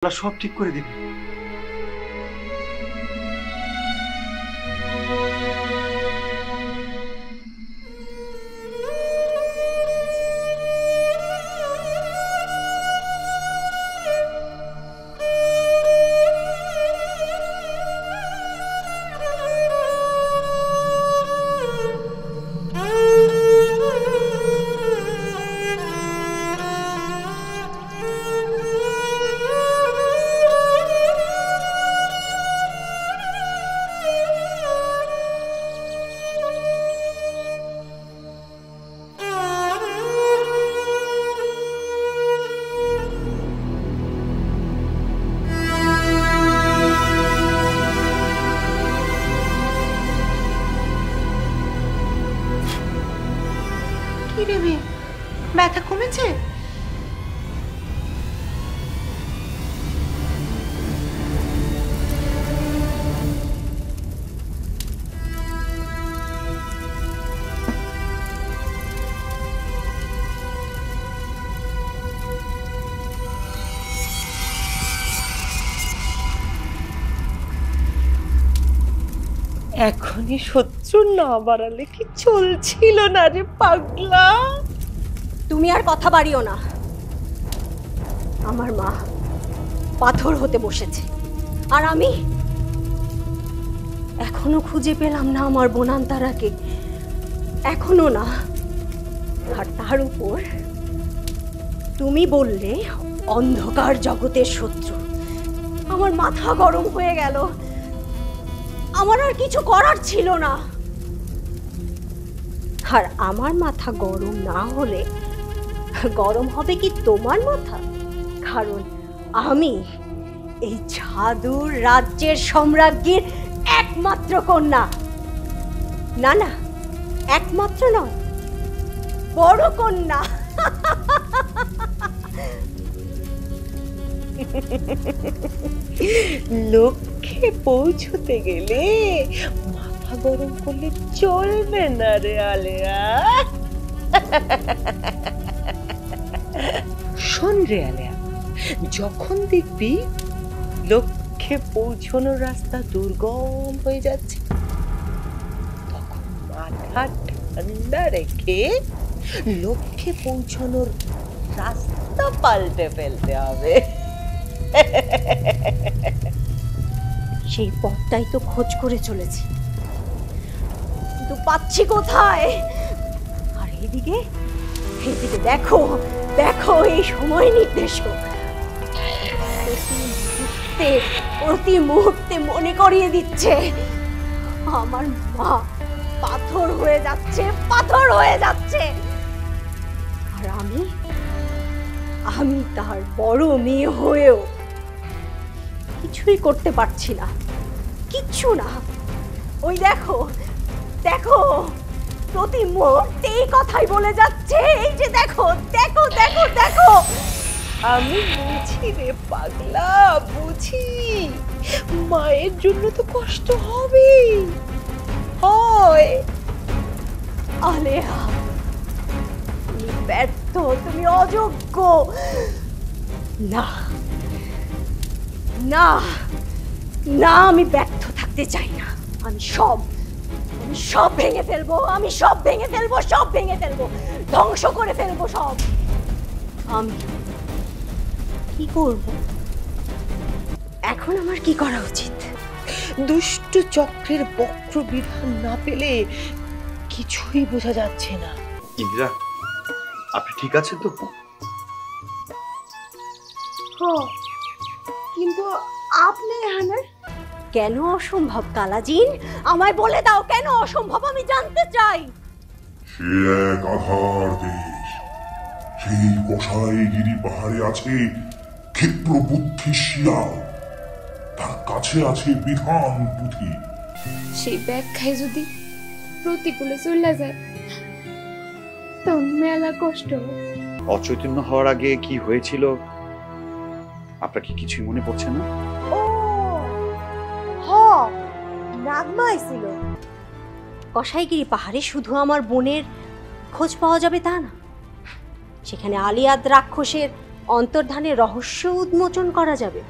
সব ঠিক করে দিবে। ব্যথা কমেছে? এখনই শত্রু না বাড়ালে কি চলছিল না রে পাগলা? তুমি আর কথা বাড়িও না। আমার মা পাথর হতে বসেছে আর আমি এখনো খুঁজে পেলাম না আমার বোনান্তারাকে, এখনো না। আর তার উপর তুমি বললে অন্ধকার জগতের শত্রু। আমার মাথা গরম হয়ে গেল, আমার আর কিছু করার ছিল না। আর আমার মাথা গরম না হলে গরম হবে কি তোমার মাথা? কারণ আমি এই জাদুর রাজ্যের সম্রাজ্ঞীর একমাত্র কন্যা। না না, একমাত্র নয়, বড় কন্যা। লক্ষ্যে পৌঁছতে গেলে মাথা গরম করলে চলবে না রে আলেয়া। শোন রে আলেয়া, যখন দেখবি লক্ষ্যে পৌঁছানোর রাস্তা দুর্গম হয়ে যাচ্ছে, তখন মাথা ঠান্ডা রেখে লক্ষ্যে পৌঁছানোর রাস্তা পাল্টে ফেলতে হবে। সেই পথটাই তো খোঁজ করে চলেছি, কিন্তু পাচ্ছি কোথায়? আর এইদিকে এইদিকে দেখো দেখো, এই সময় নির্দেশক প্রতি মুহূর্তে মনে করিয়ে দিচ্ছে আমার মা পাথর হয়ে যাচ্ছে, পাথর হয়ে যাচ্ছে। আর আমি তার বড় মেয়ে হয়েও কিছুই করতে পারছি না, কিচ্ছু না। ওই দেখো দেখো, প্রতি মুহূর্তে এই কথাই বলে যাচ্ছে, এই যে দেখো দেখো দেখো দেখো। আমি বুঝি রে পাগলা, বুঝি। মায়ের জন্য তো কষ্ট হবে, হয়। আলেয়া, তুমি ব্যর্থ, তুমি অযোগ্য। না না না, আমি ব্যর্থ থাকতে চাই না। আমি সব ভেঙে ফেলবো, আমি সব ভেঙে ফেলবো, সব ভেঙে ফেলবো, ধ্বংস করে ফেলবো সব। আমি কি করব এখন? আমার কি করা উচিত? দুষ্ট চক্রের বক্র বিধান না পেলে কিছুই বোঝা যাচ্ছে না। ইন্দিরা, আপনি ঠিক আছেন তো? কিন্তু আপনি কেন অসম্ভব? কালাজিন, আমায় বলে দাও কেন অসম্ভব, আমি জানতে চাই। সে এক আধার দেশ, সেই গোসাইগিরি পাহাড়ে আছে ক্ষিপ্র বুদ্ধি শিয়াল, তার কাছে আছে বিধান পুঁথি। সেই ব্যাখ্যায় যদি প্রতিকূলে চলে যায় তখন মেলা কষ্ট। অচৈতন্য হওয়ার আগে কি হয়েছিল আপনার কি কিছুই মনে পড়ছে না? ও নাগমা ছিল। কসাইগিরি পাহাড়ে শুধু আমার বোনের খোঁজ পাওয়া যাবে তা না, সেখানে আলিয়াদ রাক্ষসের অন্তর্ধানের রহস্য উন্মোচন করা যাবে।